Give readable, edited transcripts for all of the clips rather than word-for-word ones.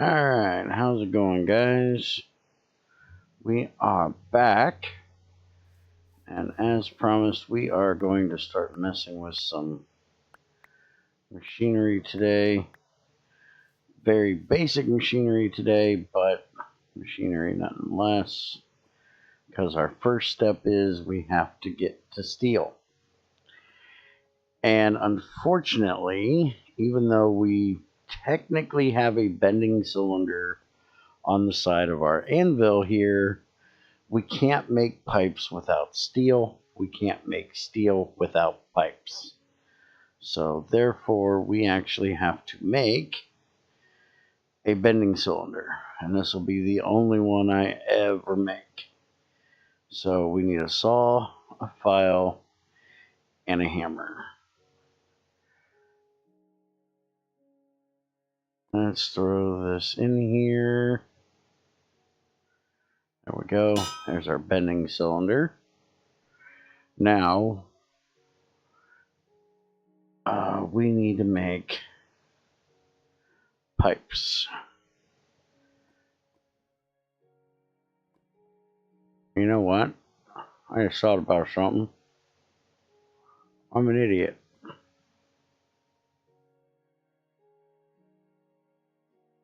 Alright, how's it going, guys? We are back, and as promised, we are going to start messing with some machinery today. Very basic machinery today, but machinery nonetheless, because our first step is we have to get to steel. And unfortunately, even though we technically have a bending cylinder on the side of our anvil here, we can't make pipes without steel. We can't make steel without pipes. So therefore, we actually have to make a bending cylinder. And this will be the only one I ever make. So we need a saw, a file, and a hammer. Let's throw this in here. There we go. There's our bending cylinder. Now, we need to make pipes. You know what? I just thought about something. I'm an idiot.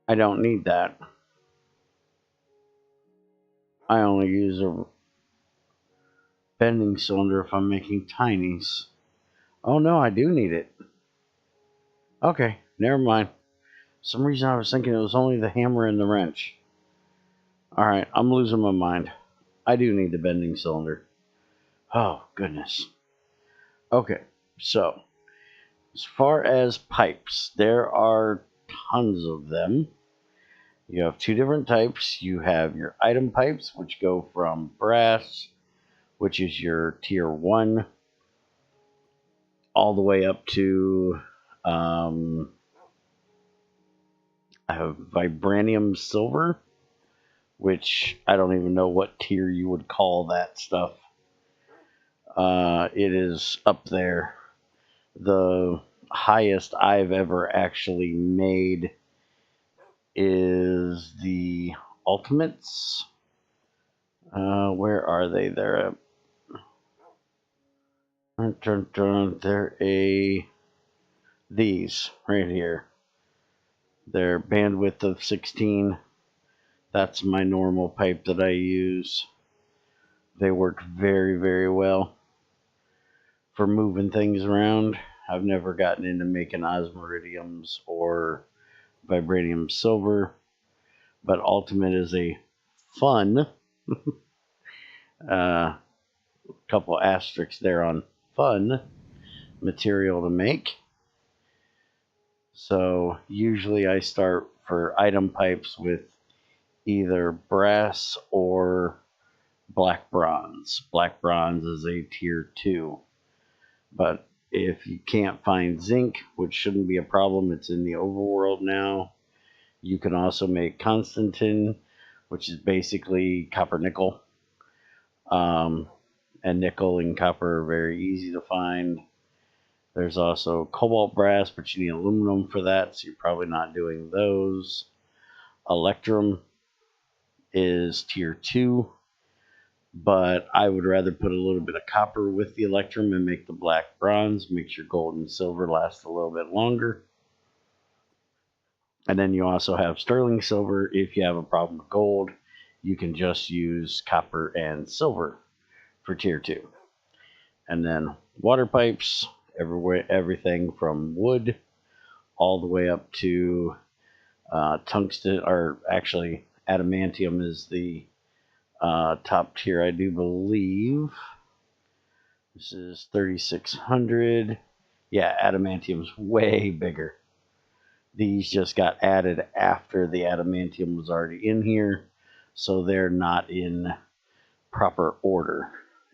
I don't need that. I only use a bending cylinder if I'm making tinies. Oh no, I do need it. Okay, never mind. Some reason I was thinking it was only the hammer and the wrench. Alright, I'm losing my mind. I do need the bending cylinder. Oh, goodness. Okay, so, as far as pipes, there are tons of them. You have two different types. You have your item pipes, which go from brass, which is your tier 1, all the way up to I have vibranium silver, which I don't even know what tier you would call that stuff. It is up there. The highest I've ever actually made is the Ultimates. Where are they? They're these right here. They're bandwidth of 16. That's my normal pipe that I use. They work very, very well for moving things around. I've never gotten into making osmiridiums or vibranium silver, but Ultimate is a fun couple asterisks there on fun material to make. So usually I start for item pipes with either brass or black bronze. Black bronze is a tier 2. But if you can't find zinc, which shouldn't be a problem, it's in the overworld now, you can also make Constantin, which is basically copper nickel. And nickel and copper are very easy to find. There's also cobalt brass, but you need aluminum for that, so you're probably not doing those. Electrum is tier 2, but I would rather put a little bit of copper with the electrum and make the black bronze. Makes your gold and silver last a little bit longer. And then you also have sterling silver. If you have a problem with gold, you can just use copper and silver for tier 2. And then water pipes, everything from wood all the way up to tungsten, or actually adamantium is the top tier, I do believe. This is 3600. Yeah, adamantium's way bigger. These just got added after the adamantium was already in here, so they're not in proper order.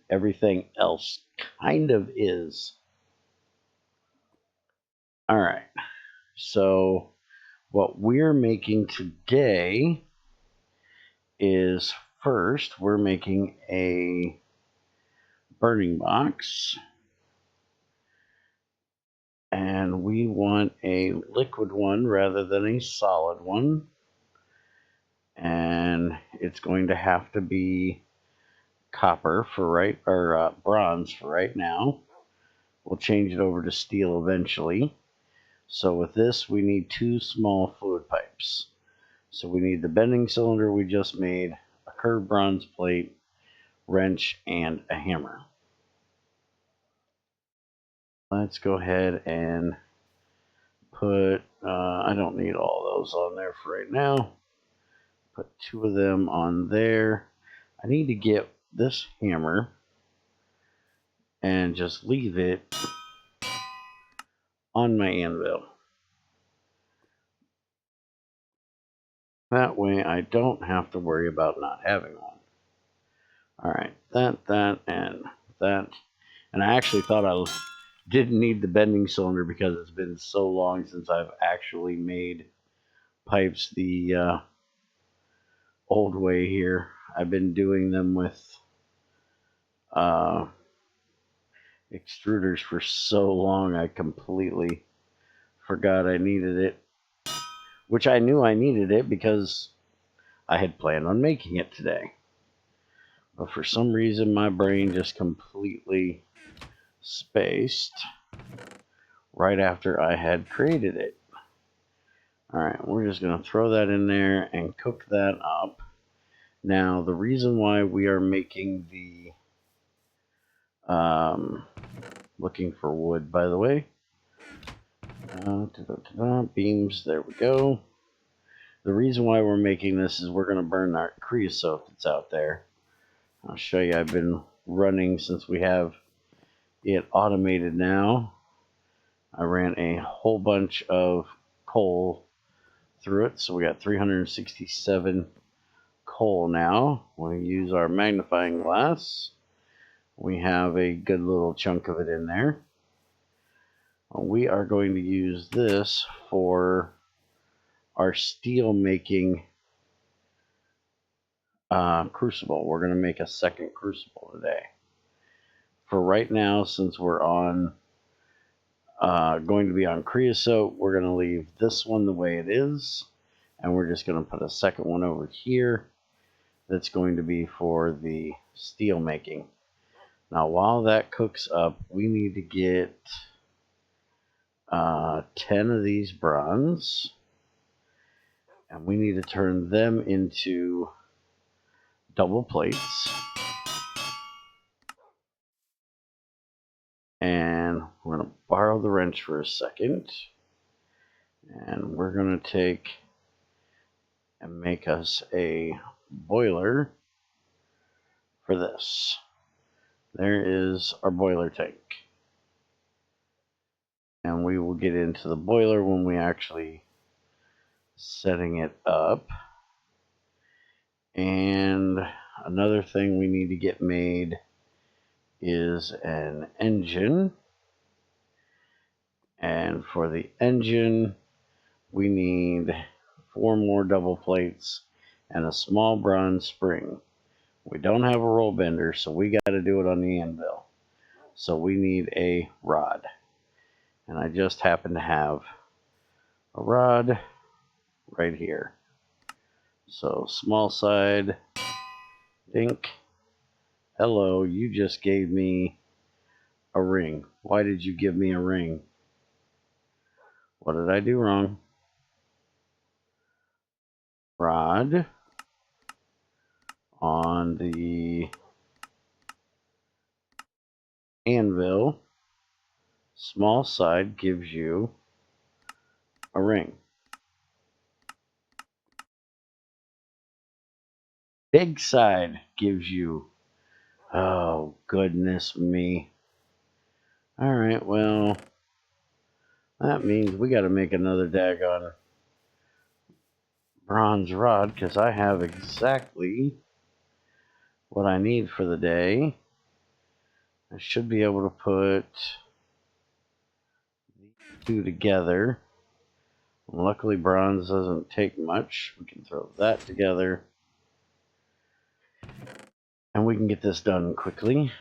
Everything else kind of is. All right, so what we're making today is, first we're making a burning box, and we want a liquid one rather than a solid one. and it's going to have to be copper for bronze for right now. We'll change it over to steel eventually. So with this, we need 2 small fluid pipes. So we need the bending cylinder we just made, a curved bronze plate, wrench, and a hammer. Let's go ahead and put, I don't need all those on there for right now. Put 2 of them on there. I need to get this hammer and just leave it on my anvil. That way I don't have to worry about not having one. Alright, that, and that. And I actually thought I didn't need the bending cylinder because it's been so long since I've actually made pipes the old way here. I've been doing them with extruders for so long I completely forgot I needed it. Which I knew I needed it because I had planned on making it today. But for some reason my brain just completely spaced right after I had created it. Alright, we're just going to throw that in there and cook that up. Now, the reason why we are making the looking for wood, by the way. Beams, there we go. The reason why we're making this is we're going to burn our creosote that's out there. I'll show you, I've been running since we have it automated now. I ran a whole bunch of coal through it, so we got 367 coal now. We'll use our magnifying glass. We have a good little chunk of it in there. We are going to use this for our steel making crucible. We're going to make a second crucible today. For right now, since we're on going to be on creosote, we're going to leave this one the way it is, and we're just going to put a second one over here that's going to be for the steel making. Now while that cooks up, we need to get 10 of these bronze, and we need to turn them into double plates. And we're going to borrow the wrench for a second, and we're going to take and make us a boiler for this. There is our boiler tank. And we will get into the boiler when we actually setting it up. And another thing we need to get made is an engine. And for the engine, we need 4 more double plates and a small bronze spring. We don't have a roll bender, so we got to do it on the anvil. So we need a rod. And I just happen to have a rod right here. So small side, dink. Hello, you just gave me a ring. Why did you give me a ring? What did I do wrong? Rod on the anvil, small side gives you a ring. Big side gives you, oh goodness me. Alright, well, that means we got to make another daggone bronze rod, because I have exactly what I need for the day. I should be able to put these 2 together. Luckily, bronze doesn't take much. We can throw that together, and we can get this done quickly.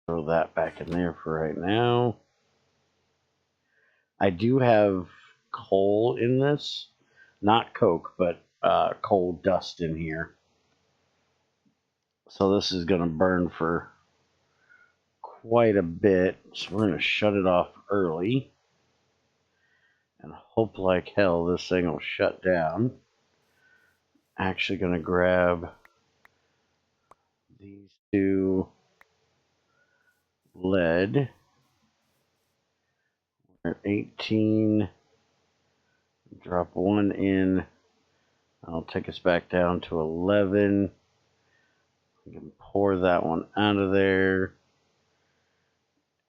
Throw that back in there for right now. I do have coal in this, not coke, but coal dust in here. So this is going to burn for quite a bit. So we're going to shut it off early and hope like hell this thing will shut down. Actually going to grab these two lead. We're at 18. Drop one in. I'll take us back down to 11. We can pour that one out of there.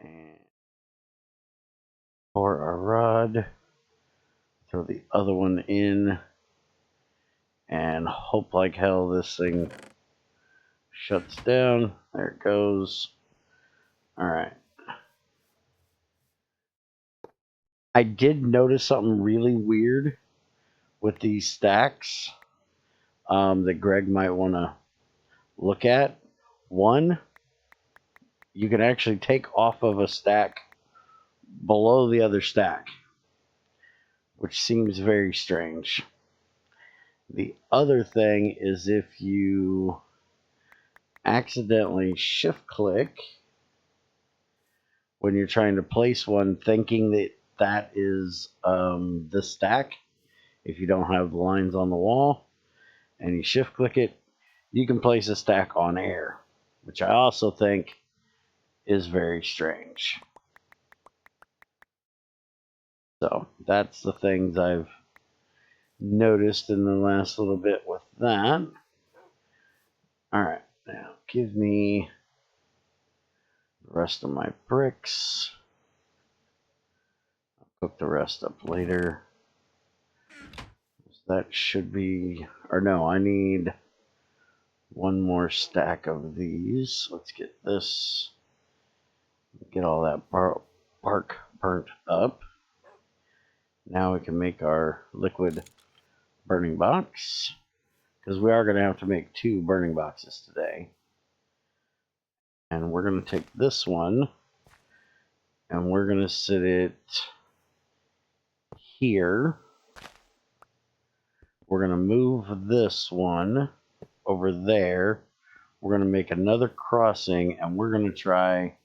And pour our rod. Throw the other one in. And hope like hell this thing shuts down. There it goes. Alright. I did notice something really weird with these stacks that Greg might want to look at. One, you can actually take off of a stack below the other stack, which seems very strange. The other thing is if you accidentally shift click when you're trying to place one, thinking that that is the stack, if you don't have the lines on the wall, and you shift click it, you can place a stack on air, which I also think is very strange. So that's the things I've noticed in the last little bit with that. Alright, now give me the rest of my bricks. I'll cook the rest up later. That should be, or no, I need one more stack of these. Let's get this, get all that bark burnt up. Now we can make our liquid burning box, because we are going to have to make 2 burning boxes today. And we're going to take this one and we're going to sit it here. We're going to move this one over there. We're going to make another crossing, and we're going to try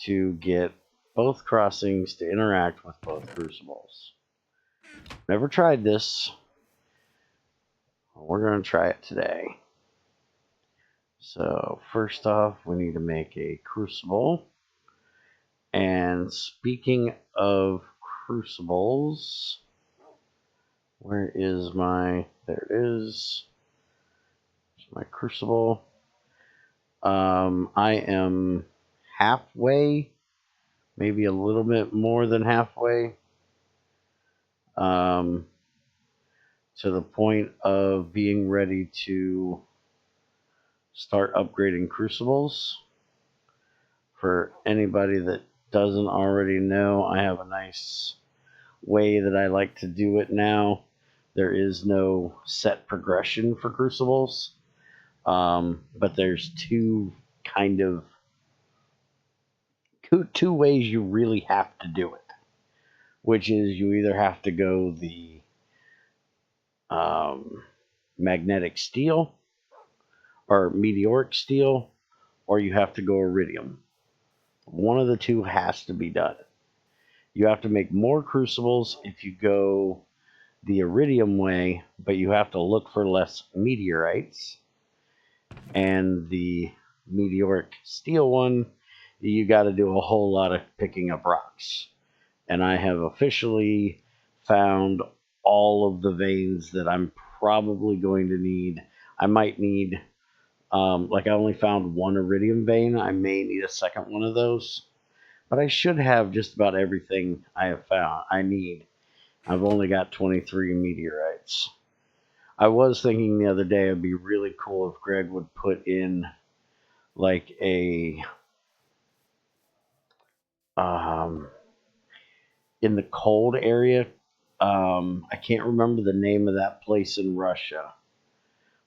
to get both crossings to interact with both crucibles. Never tried this. We're going to try it today. So first off, we need to make a crucible. And speaking of crucibles, where is my, there it is. There's my crucible. I am halfway, maybe a little bit more than halfway, to the point of being ready to start upgrading crucibles. For anybody that doesn't already know, I have a nice way that I like to do it now. There is no set progression for crucibles, but there's two ways you really have to do it, which is you either have to go the magnetic steel or meteoric steel, or you have to go iridium. One of the two has to be done. You have to make more crucibles if you go the iridium way, but you have to look for less meteorites. And the meteoric steel one, you got to do a whole lot of picking up rocks. And I have officially found all of the veins that I'm probably going to need. I might need, like I only found one iridium vein. I may need a second one of those. But I should have just about everything I have found I need. I've only got 23 meteorites. I was thinking the other day it'd be really cool if Greg would put in like a in the cold area. I can't remember the name of that place in Russia,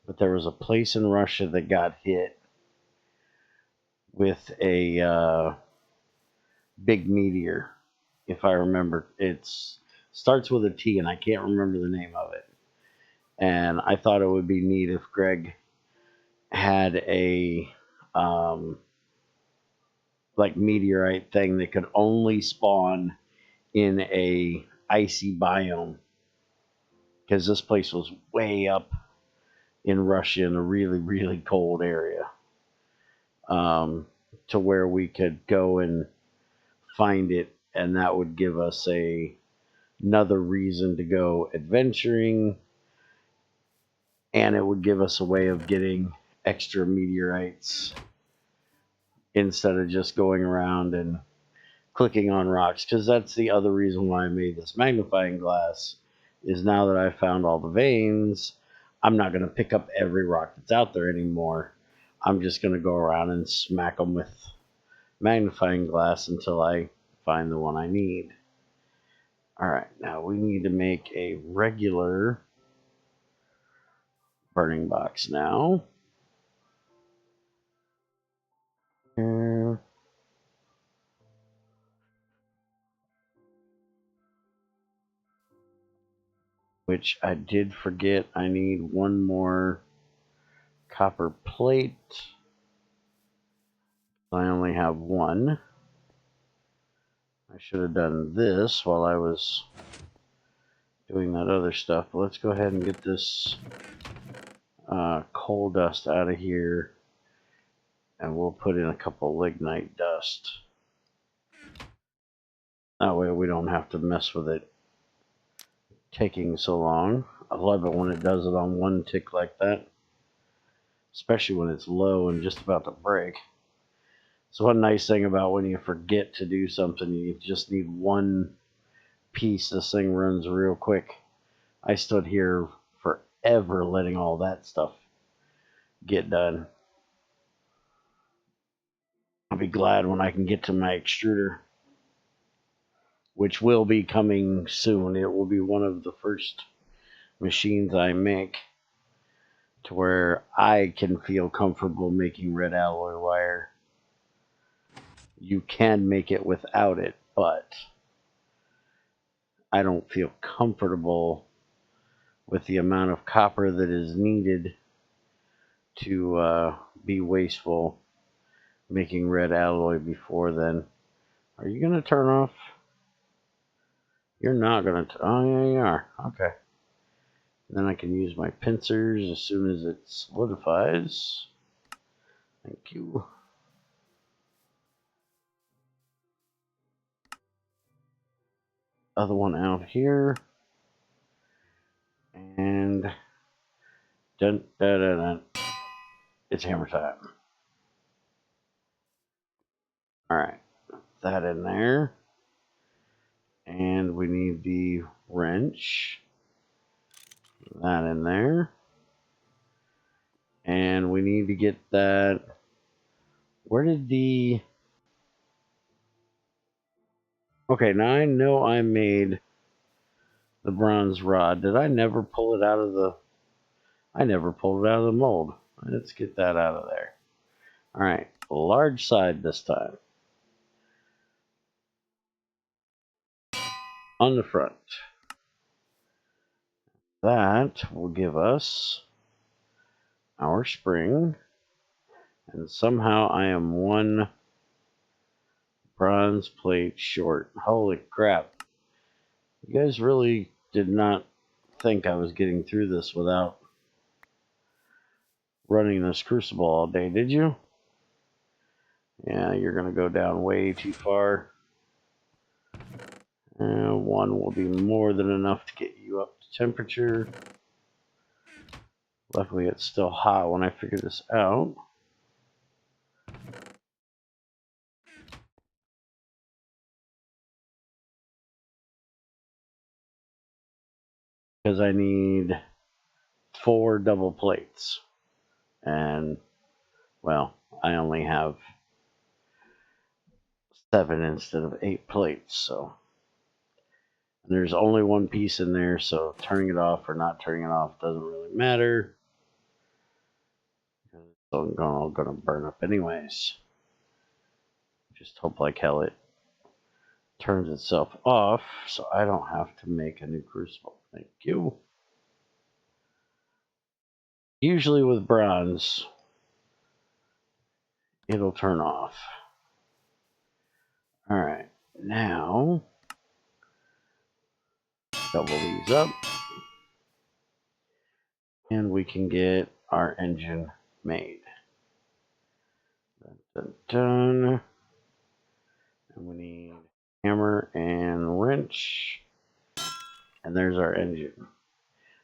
but there was a place in Russia that got hit with a big meteor if I remember. It starts with a T, and I can't remember the name of it. And I thought it would be neat if Greg had a like meteorite thing that could only spawn in a icy biome, because this place was way up in Russia in a really, really cold area, to where we could go and find it, and that would give us another reason to go adventuring, and it would give us a way of getting extra meteorites instead of just going around and clicking on rocks, because that's the other reason why I made this magnifying glass, is now that I've found all the veins, I'm not going to pick up every rock that's out there anymore. I'm just going to go around and smack them with magnifying glass until I find the one I need. Alright, now we need to make a regular burning box now. Which I did forget, I need one more copper plate. I only have one. I should have done this while I was doing that other stuff. But let's go ahead and get this coal dust out of here, and we'll put in a couple lignite dust. That way we don't have to mess with it taking so long. I love it when it does it on one tick like that, especially when it's low and just about to break. So one nice thing about when you forget to do something, you just need one piece. This thing runs real quick. I stood here forever letting all that stuff get done. I'll be glad when I can get to my extruder, which will be coming soon. It will be one of the first machines I make to where I can feel comfortable making red alloy wire. You can make it without it, but I don't feel comfortable with the amount of copper that is needed to be wasteful making red alloy before then. Are you going to turn off? You're not going to. Oh, yeah, you are. Okay. Then I can use my pincers as soon as it solidifies. Thank you. Other one out here. And dun, dun, dun, dun. It's hammer time. Alright. That in there. And we need the wrench. That in there. And we need to get that. Where did the... Okay, now I know I made the bronze rod. Did I never pull it out of the... I never pulled it out of the mold. Let's get that out of there. Alright, large side this time. On the front. That will give us our spring. And somehow I am one bronze plate short. Holy crap. You guys really did not think I was getting through this without running this Crucible all day, did you? Yeah, you're going to go down way too far. One will be more than enough to get you up to temperature. Luckily, it's still hot when I figure this out. Because I need 4 double plates. And, well, I only have 7 instead of 8 plates, so. And there's only one piece in there, so turning it off or not turning it off doesn't really matter. It's all gonna burn up anyways. Just hope like hell it turns itself off, so I don't have to make a new crucible. Thank you. Usually with bronze, it'll turn off. Alright, now double these up, and we can get our engine made. Dun, dun, dun. And we need hammer and wrench, and there's our engine.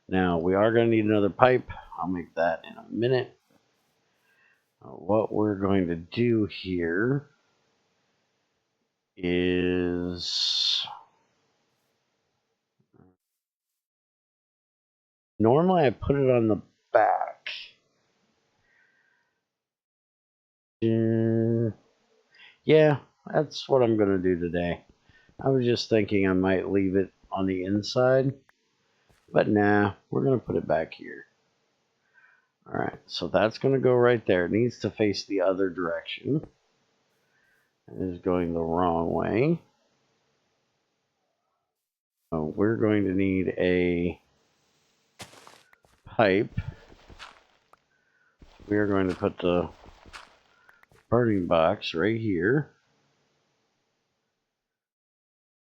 Now we are going to need another pipe. I'll make that in a minute. What we're going to do here is normally I put it on the back. Yeah, that's what I'm going to do today. I was just thinking I might leave it on the inside, but nah, we're going to put it back here. Alright, so that's going to go right there. It needs to face the other direction. It is going the wrong way. So we're going to need a pipe. We are going to put the burning box right here.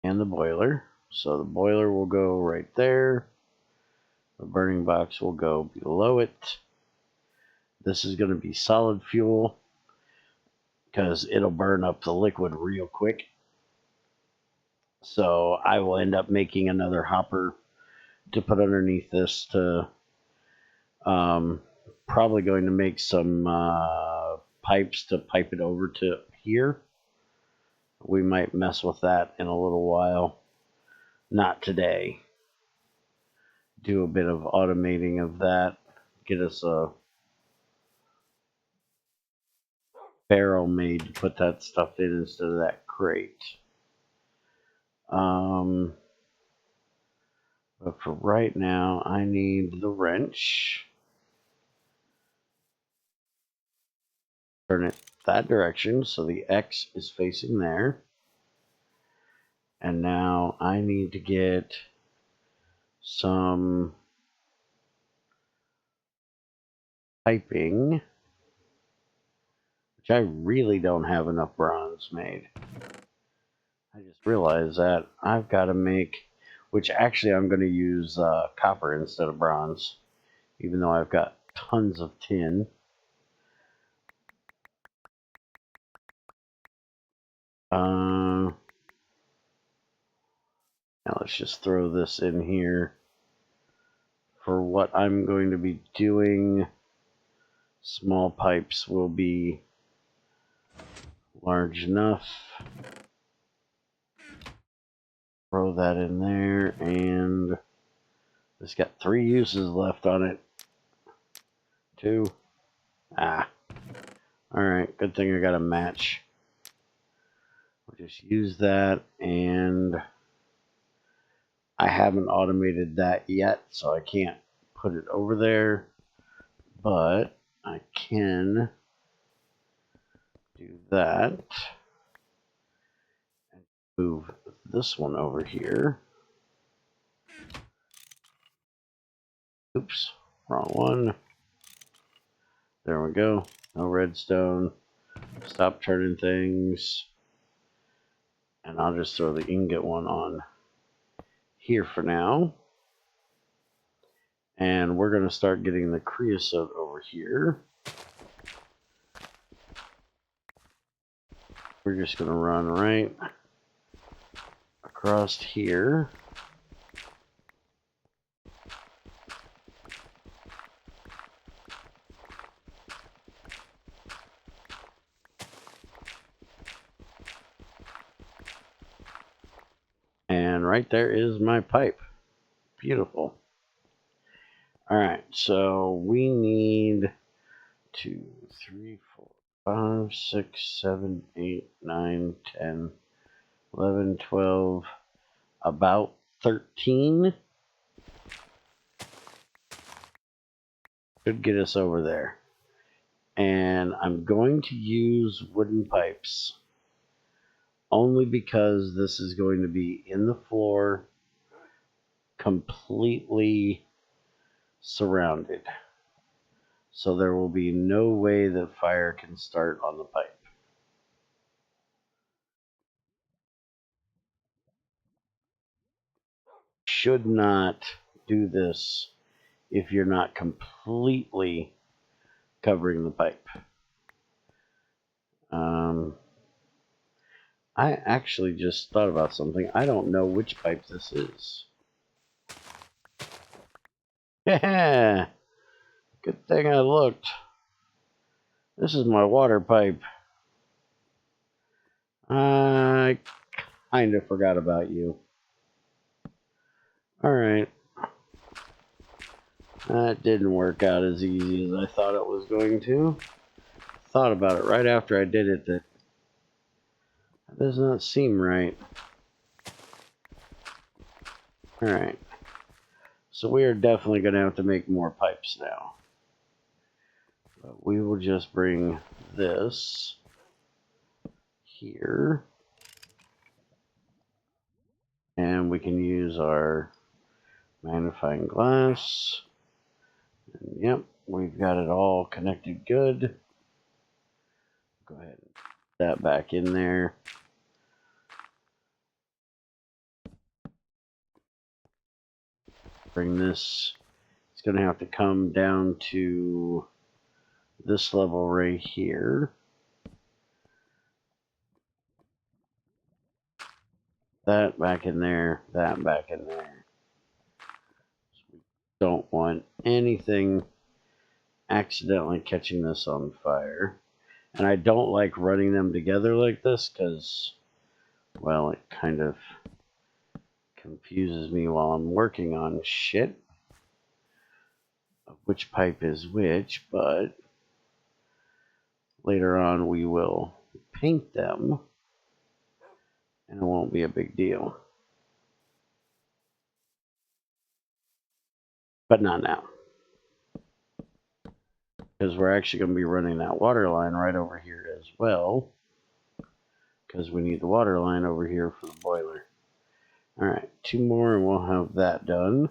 And the boiler. So the boiler will go right there. The burning box will go below it. This is going to be solid fuel because it'll burn up the liquid real quick. So I will end up making another hopper to put underneath this to probably going to make some pipes to pipe it over to here. We might mess with that in a little while. Not today. Do a bit of automating of that. Get us a barrel made to put that stuff in instead of that crate. But for right now, I need the wrench. Turn it that direction so the X is facing there. And now I need to get some piping, which I really don't have enough bronze made. I just realized that I've got to make, which actually I'm going to use copper instead of bronze, even though I've got tons of tin. Now let's just throw this in here. For what I'm going to be doing, small pipes will be large enough. Throw that in there, and it's got 3 uses left on it. 2. Alright, good thing I got a match. We'll just use that, and I haven't automated that yet, so I can't put it over there, but I can do that and move this one over here. Oops, wrong one. There we go. No redstone. Stop turning things. And I'll just throw the ingot one on here for now. And we're going to start getting the creosote over here. We're just going to run right across here. And right there is my pipe. Beautiful. Alright, so we need 2, 3, 4, 5, 6, 7, 8, 9, 10, 11, 12, about 13. Should get us over there. And I'm going to use wooden pipes only because this is going to be in the floor, completely surrounded. So there will be no way that fire can start on the pipe. Should not do this if you're not completely covering the pipe. I actually just thought about something. I don't know which pipe this is. Yeah, good thing I looked. This is my water pipe. I kind of forgot about you. Alright. That didn't work out as easy as I thought it was going to. Thought about it right after I did it that does not seem right. Alright. So we are definitely going to have to make more pipes now. But we will just bring this here. And we can use our magnifying glass. And yep, we've got it all connected good. Go ahead and put that back in there. Bring this. It's going to have to come down to this level right here. That back in there. That back in there. So we don't want anything accidentally catching this on fire. And I don't like running them together like this because, well, it kind of confuses me while I'm working on shit of which pipe is which, but later on we will paint them and it won't be a big deal. But not now. Because we're actually going to be running that water line right over here as well. Because we need the water line over here for the boiler. Alright, 2 more and we'll have that done.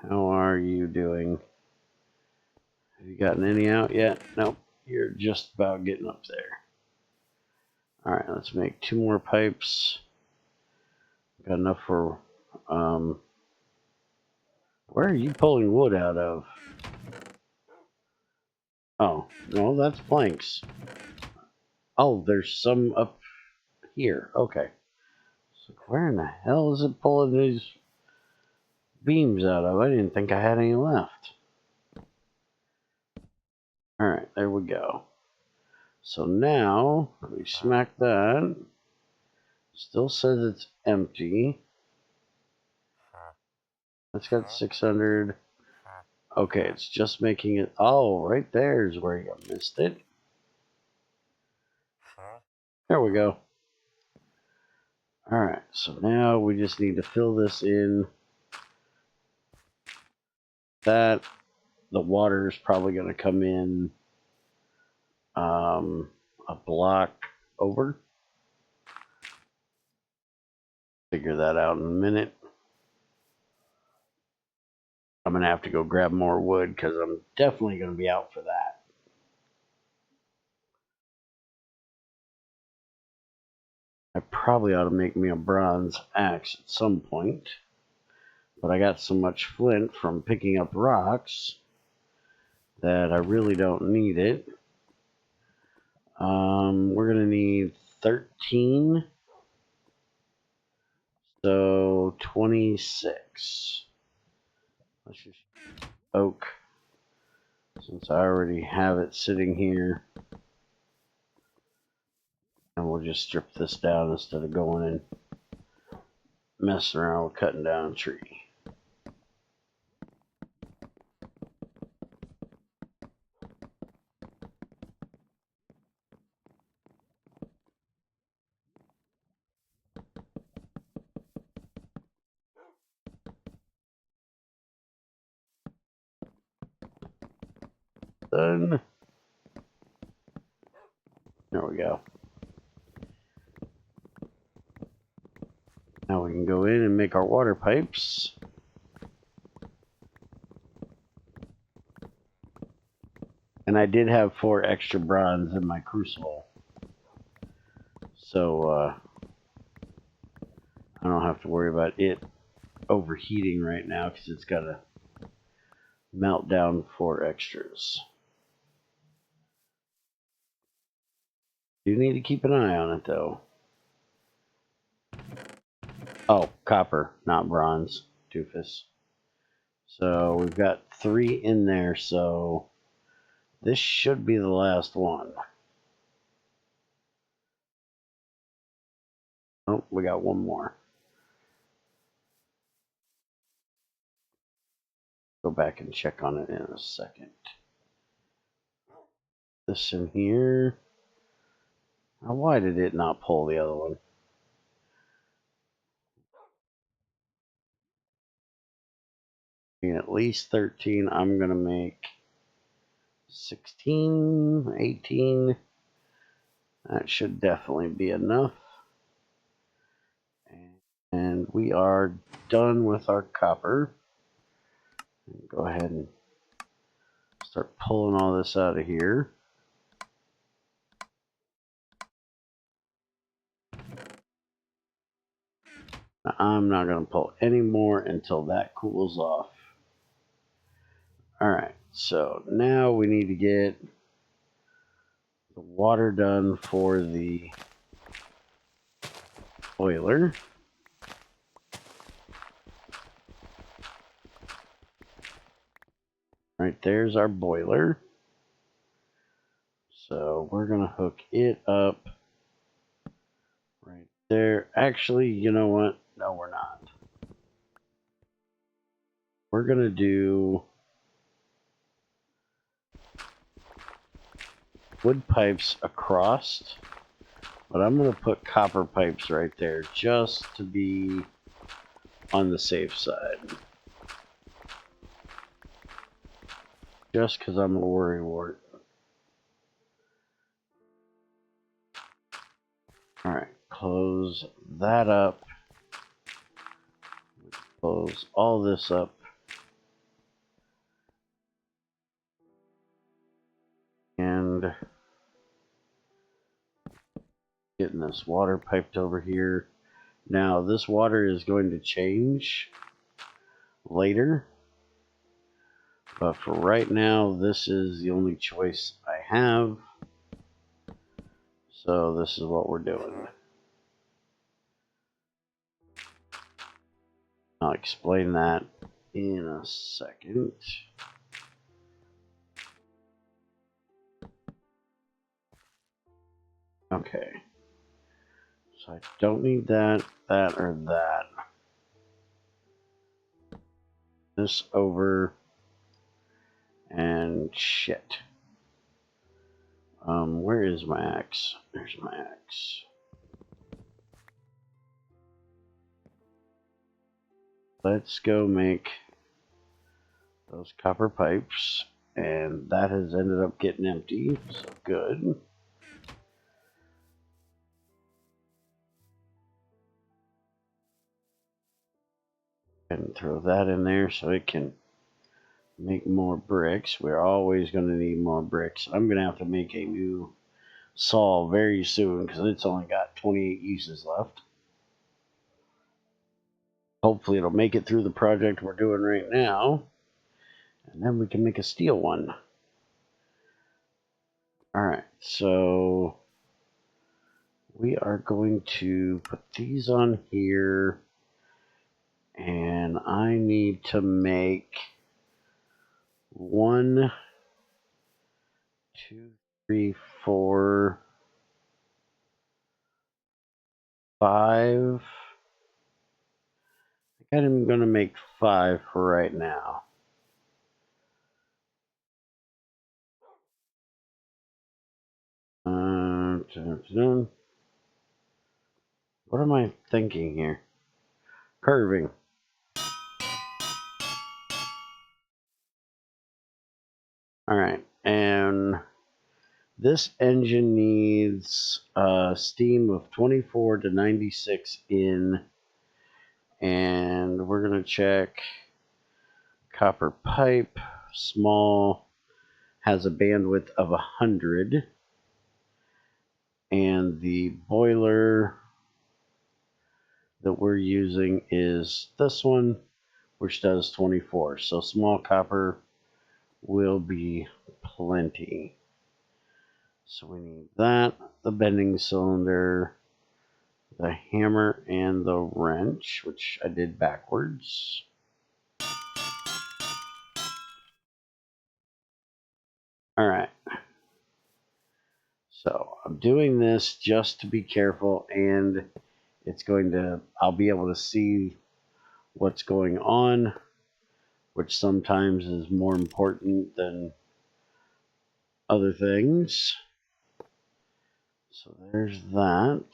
How are you doing? Have you gotten any out yet? Nope, you're just about getting up there. Alright, let's make 2 more pipes. Got enough for, where are you pulling wood out of? Oh, no, that's planks. Oh, there's some up here. Okay. So where in the hell is it pulling these beams out of? I didn't think I had any left. Alright, there we go. So now, we smack that. Still says it's empty. It's got 600. Okay, it's just making it. Oh, right there is where you missed it. There we go. Alright, so now we just need to fill this in. That, the water is probably going to come in a block over. Figure that out in a minute. I'm going to have to go grab more wood because I'm definitely going to be out for that. I probably ought to make me a bronze axe at some point. But I got so much flint from picking up rocks that I really don't need it. We're going to need 13. So 26. Let's just oak. Since I already have it sitting here. And we'll just strip this down instead of going and messing around with cutting down a tree. Done. There we go. Now we can go in and make our water pipes. And I did have 4 extra bronze in my Crucible. So, I don't have to worry about it overheating right now because it's got to melt down 4 extras. You need to keep an eye on it though. Oh, copper, not bronze, doofus. So we've got 3 in there, so this should be the last one. Oh, we got 1 more. Go back and check on it in a second. This in here. Now, why did it not pull the other one? I mean, at least 13. I'm going to make 16, 18. That should definitely be enough. And we are done with our copper. Go ahead and start pulling all this out of here. Now, I'm not going to pull any more until that cools off. Alright, so now we need to get the water done for the boiler. Right there's our boiler. So we're going to hook it up right there. Actually, you know what? No, we're not. We're going to do wood pipes across, but I'm going to put copper pipes right there just to be on the safe side. Just because I'm a worrywart. Alright, close that up. Close all this up. And getting this water piped over here. Now, this water is going to change later. But for right now, this is the only choice I have. So this is what we're doing. I'll explain that in a second. Okay. So I don't need that, that, or that. This over. And shit. Where is my axe? There's my axe. Let's go make those copper pipes. And that has ended up getting empty, so good. And throw that in there so it can make more bricks. We're always going to need more bricks. I'm going to have to make a new saw very soon because it's only got 28 uses left. Hopefully it'll make it through the project we're doing right now. And then we can make a steel one. Alright, so we are going to put these on here. And I need to make 1, 2, 3, 4, 5. I think I'm going to make 5 for right now. What am I thinking here? Curving. Alright, and this engine needs steam of 24 to 96 in And we're going to check copper pipe, small, has a bandwidth of 100. And the boiler that we're using is this one, which does 24. So small copper will be plenty. So we need that, the bending cylinder, the hammer, and the wrench, which I did backwards. All right. So I'm doing this just to be careful, and I'll be able to see what's going on, which sometimes is more important than other things. So there's that.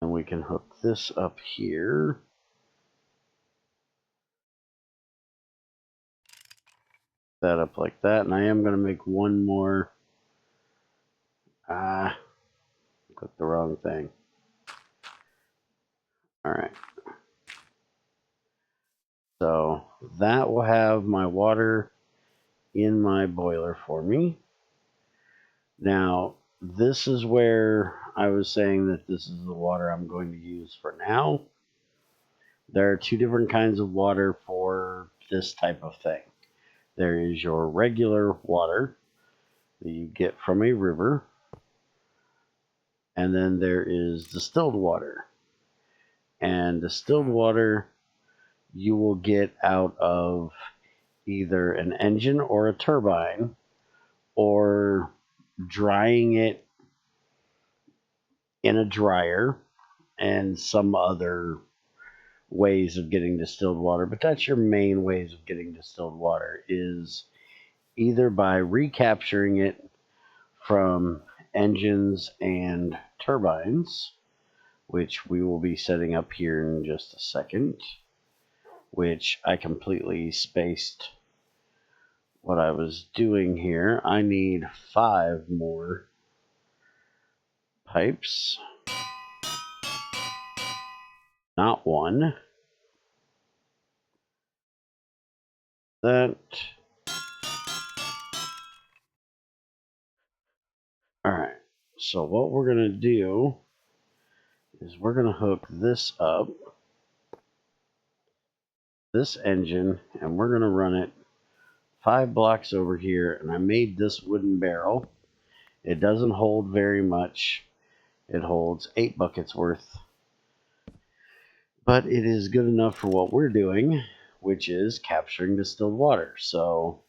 And we can hook this up here. That up like that. And I am going to make one more. Clicked the wrong thing. All right. So that will have my water in my boiler for me. Now, this is where I was saying that this is the water I'm going to use for now. There are two different kinds of water for this type of thing. There is your regular water that you get from a river, and then there is distilled water. And distilled water you will get out of either an engine or a turbine, or drying it in a dryer, and some other ways of getting distilled water. But that's your main ways of getting distilled water, is either by recapturing it from engines and turbines, which we will be setting up here in just a second, which I completely spaced what I was doing here. I need 5 more pipes, not 1. That. All right. So what we're going to do is we're going to hook this up, this engine, and we're going to run it 5 blocks over here. And I made this wooden barrel. It doesn't hold very much. It holds 8 buckets worth. But it is good enough for what we're doing, which is capturing distilled water. So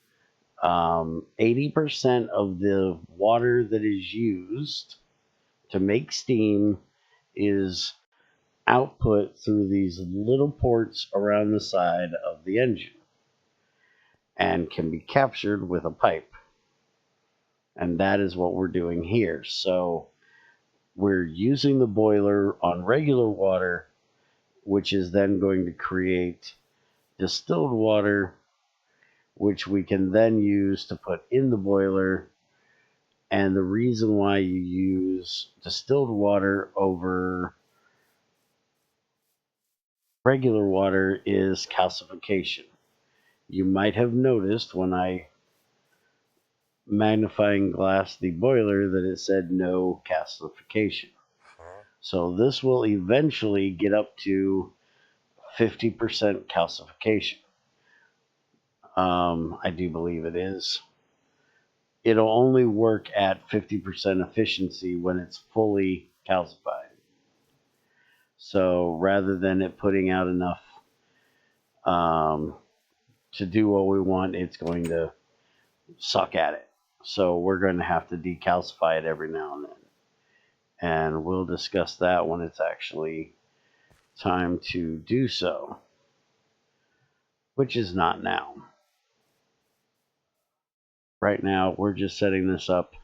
80% of the water that is used to make steam is output through these little ports around the side of the engine and can be captured with a pipe. And that is what we're doing here. So we're using the boiler on regular water, which is then going to create distilled water, which we can then use to put in the boiler. And the reason why you use distilled water over regular water is calcification. You might have noticed when I magnifying glass the boiler that it said no calcification. So this will eventually get up to 50% calcification. I do believe it is. It'll only work at 50% efficiency when it's fully calcified. So rather than it putting out enough to do what we want, it's going to suck at it. So we're going to have to decalcify it every now and then. And we'll discuss that when it's actually time to do so, which is not now. Right now, we're just setting this up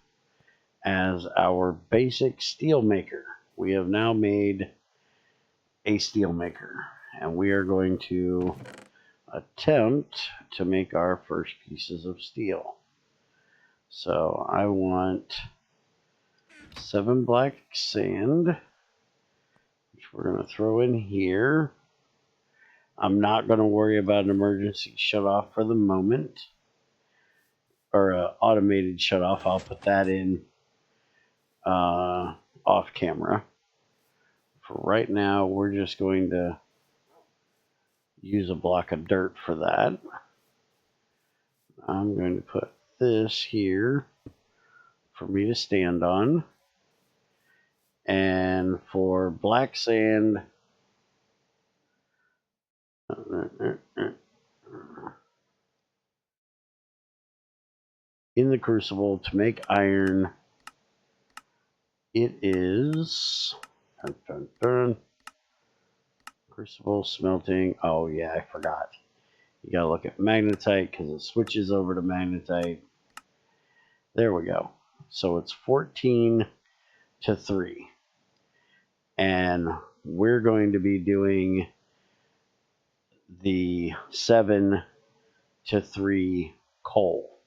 as our basic steel maker. We have now made a steel maker, and we are going to attempt to make our first pieces of steel. So I want 7 black sand, which we're going to throw in here. I'm not going to worry about an emergency shut-off for the moment, or an automated shut-off. I'll put that in off camera. For right now, we're just going to use a block of dirt for that. I'm going to put this here for me to stand on. And for black sand, in the crucible to make iron, it is crucible smelting. Oh yeah, I forgot. You gotta look at magnetite because it switches over to magnetite. There we go. So it's 14 to 3. And we're going to be doing the 7 to 3 coal.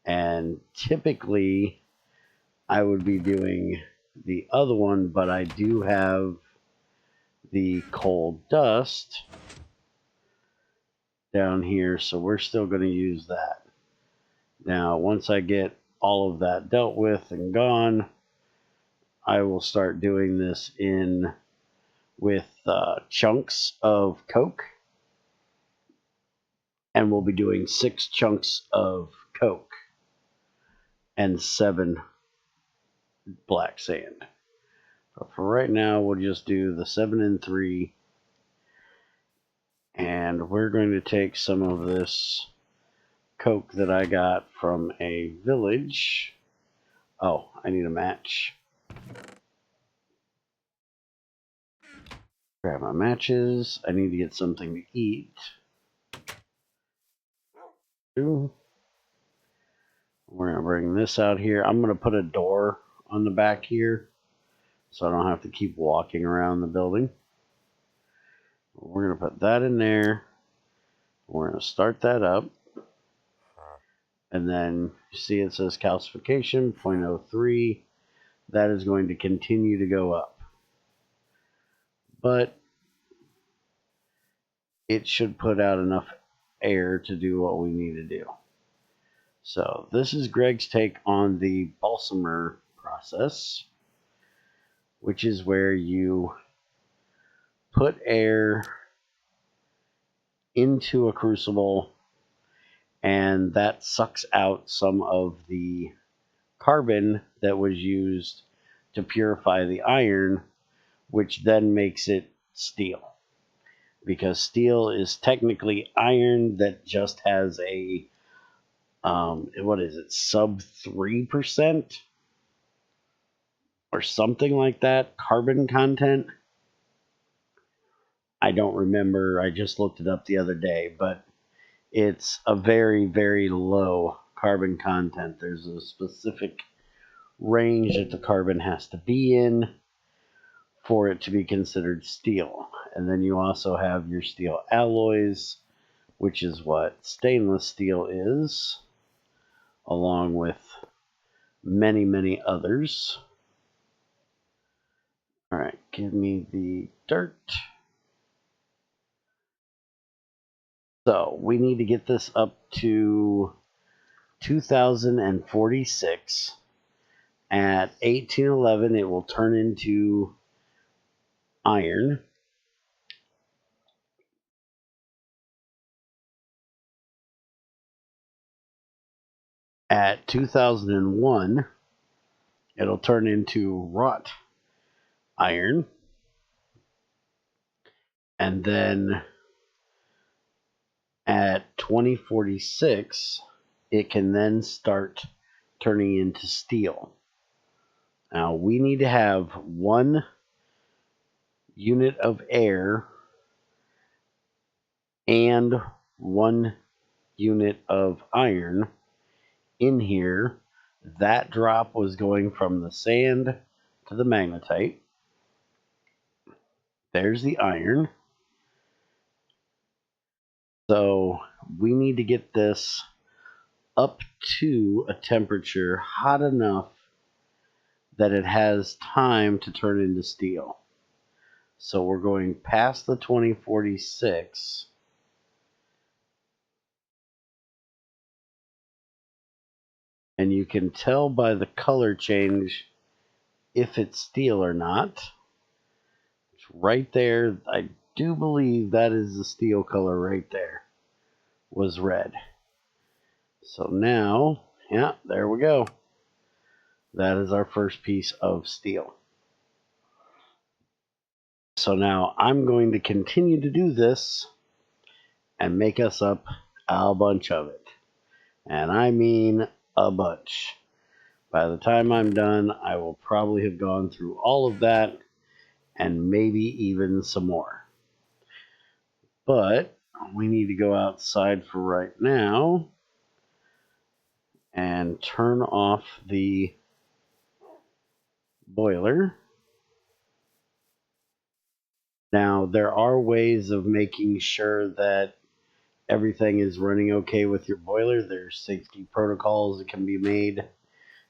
And typically I would be doing the other one, but I do have the coal dust down here, so we're still going to use that. Now, once I get all of that dealt with and gone, I will start doing this in with chunks of coke, and we'll be doing 6 chunks of coke and 7 black sand. But for right now, we'll just do the 7 and 3, and we're going to take some of this coke that I got from a village. Oh, I need a match. Grab my matches. I need to get something to eat. We're going to bring this out here. I'm going to put a door on the back here so I don't have to keep walking around the building. We're going to put that in there. We're going to start that up. And then you see it says calcification 0.03. That is going to continue to go up. But it should put out enough air to do what we need to do. So this is Greg's take on the balsamer process, which is where you put air into a crucible and that sucks out some of the carbon that was used to purify the iron, which then makes it steel. Because steel is technically iron that just has a what is it, sub 3% or something like that carbon content. I don't remember, I just looked it up the other day, but it's a very, very low carbon content. There's a specific range that the carbon has to be in for it to be considered steel. And then you also have your steel alloys, which is what stainless steel is, along with many, many others. All right, give me the dirt. So we need to get this up to 2046. At 1811, it will turn into iron. At 2001, it'll turn into wrought iron. And then at 2046, it can then start turning into steel. Now, we need to have 1 unit of air and 1 unit of iron in here. That drop was going from the sand to the magnetite. There's the iron. So we need to get this up to a temperature hot enough that it has time to turn into steel. So we're going past the 2046. And you can tell by the color change if it's steel or not. It's right there. I do believe that is the steel color right there. Was red. So now, yeah, there we go. That is our first piece of steel. So now I'm going to continue to do this and make us up a bunch of it. And I mean a bunch. By the time I'm done, I will probably have gone through all of that and maybe even some more. But we need to go outside for right now and turn off the boiler. Now, there are ways of making sure that everything is running okay with your boiler. There's safety protocols that can be made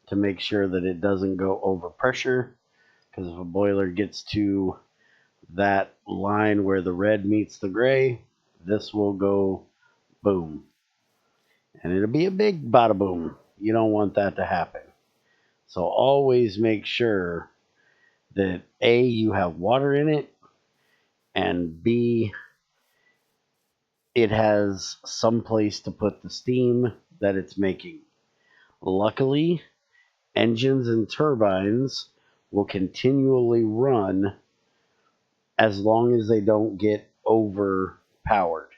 to make sure that it doesn't go over pressure, because if a boiler gets to that line where the red meets the gray, this will go boom. And it'll be a big bada boom. You don't want that to happen. So always make sure that A, you have water in it, and B, it has some place to put the steam that it's making. Luckily, engines and turbines will continually run as long as they don't get overpowered.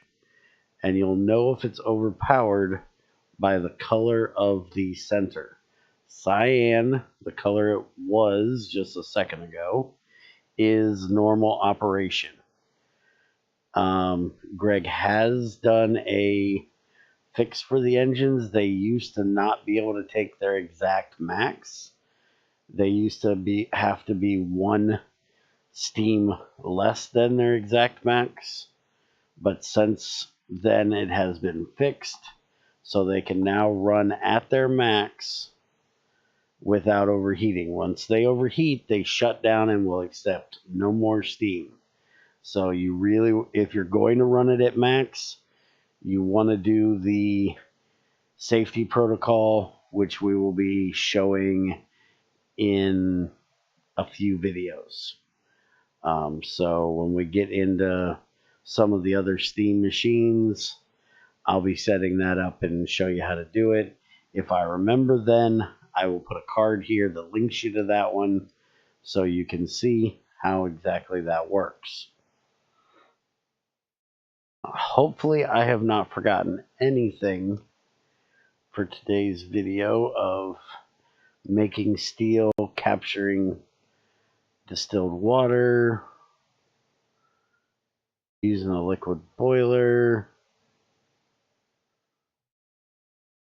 And you'll know if it's overpowered by the color of the center. Cyan, the color it was just a second ago, is normal operation. Greg has done a fix for the engines. They used to not be able to take their exact max. They used to have to be one steam less than their exact max. But since then, it has been fixed, so they can now run at their max without overheating. Once they overheat, they shut down and will accept no more steam. So you really, if you're going to run it at max, you want to do the safety protocol, which we will be showing in a few videos. So when we get into some of the other steam machines, I'll be setting that up and show you how to do it. If I remember then, I will put a card here that links you to that one so you can see how exactly that works. Hopefully I have not forgotten anything for today's video of making steel, capturing distilled water, using a liquid boiler,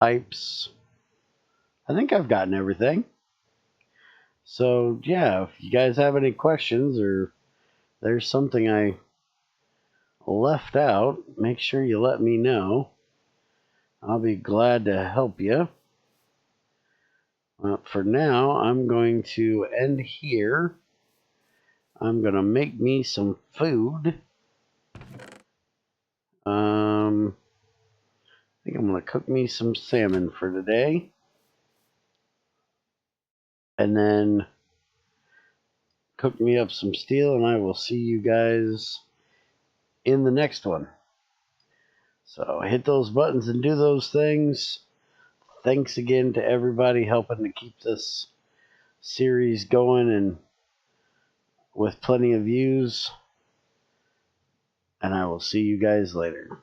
pipes. I think I've gotten everything. So yeah, if you guys have any questions or there's something I left out, make sure you let me know. I'll be glad to help you. For now, I'm going to end here. I'm going to make me some food. I think I'm going to cook me some salmon for today. And then cook me up some steel, and I will see you guys in the next one. So hit those buttons and do those things. Thanks again to everybody helping to keep this series going and with plenty of views. And I will see you guys later.